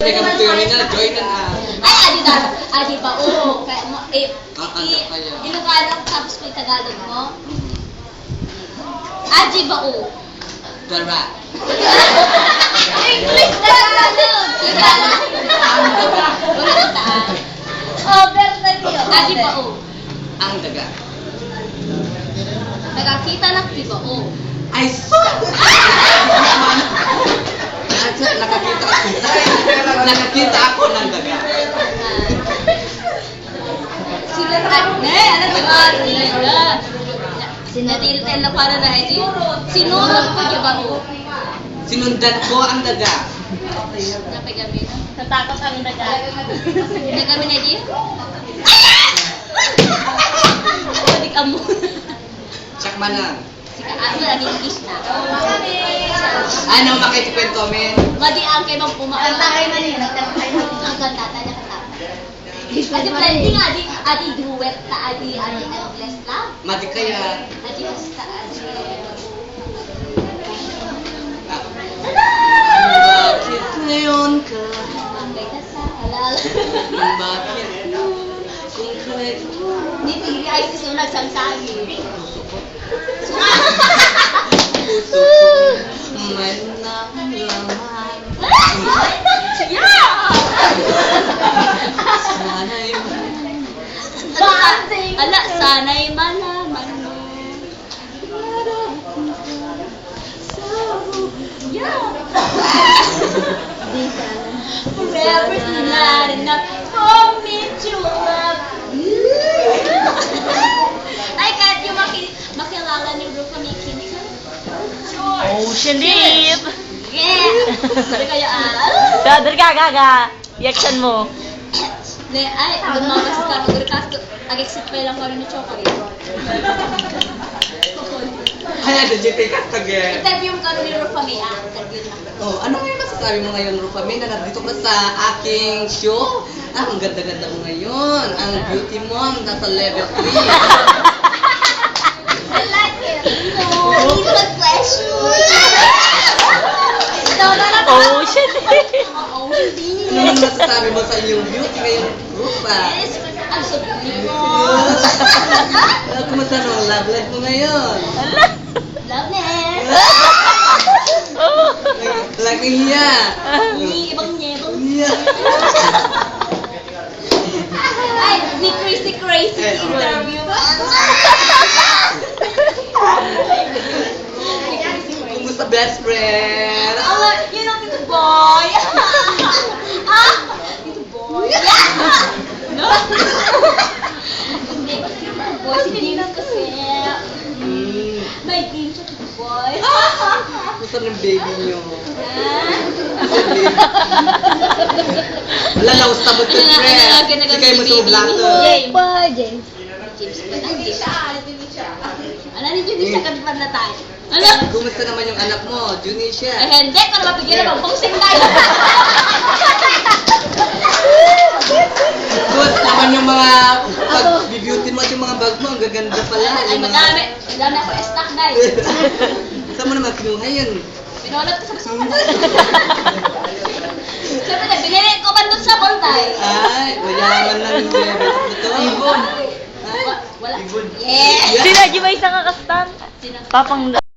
Mereka magtuloy na, join na. Ay, adi ba? Oo. Ilocano tapos may Tagalog mo? Adi ba? Oo. Dara. English na Tagalog! Oh, pero tayo. Adi ba? Oo. Ang daga. Nagkakita na di ba? Oo. Ay, sus! Nakakita ako ng daga. Sinunod na. Ano ba? Sinadil na para na ito. Sinunod ko di ba? Oo. Sinundan ko ang daga. Napagami na. Natakot ang daga. Nagami na di? Balik amo. Check man lang. Ako lagi English na. Ano, makikwento, men? Madi ang kay bang pumaan. Tayo na niya. Ang ganda, tayo nakatapa. Adi blending, adi duet ta, adi endless love. Mati kaya. Adi basta, adi. Bakit ngayon ka? Bambay ka sa halal. Bakit kung kahit Dito, ay susunag samsagi. puso ko may nalaman. Yeah! Sana'y Ala, sana'y malaman mo. Yeah! Forever's not enough for me to love you. Ay, kahit yung makilala ni Rufa May Kinson. Ocean Deep! Yeah! Sorry kayo, Brother Gaga! Reaction mo. Ne, ay, magmamas ka. Magurikasto. Ag-exit pa lang kami ni Chocolate. Kaya, DJ Pikas again. Interview mo ka ni Rufa May. Interview na. Oh, ano ngayon masasabi mo ngayon, Rufami, na nandito ka sa aking show? Ang ganda-ganda mo ngayon. Ang beauty mo, nasa level 3. I like it. No, it's a question. Ocean Deep! Ano masasabi mo sa iyong beauty ngayon, Rufa? Yes, I'm so beautiful. Kumusta ang love life mo ngayon? Loveness. Lagi hiya. Ibang niya. Hiya. Ay, ni crazy Eh, oh. interview. Kumusta best friend? Oh, you know, Tito Boy. Tito Boy. No? Boy, si Dino kasi. May game siya, Tito Boy. Kumusta ng baby niyo? Ah? Wala na, ustabot ko friend. Hindi kayo masublang to. James. Ano ni Judy sa kadpan na tayo? Ano? Kumusta naman yung anak mo, Junisha? Eh, hindi ko na mapigil na pang-boxing tayo. Kumusta naman yung mga pag-beauty mo at yung mga bag mo, ang gaganda pala. Ay, Yung madami. Madami ako stock na eh. Saan mo naman kinuha yun? Pinulot ko sa basukan. Siyempre na, binili ko ba doon sa Bontay? Ay, mayaman lang yung level ito. Ibon. Wala. Yeah! Sinaji ba isang kakastan? Sino? Papang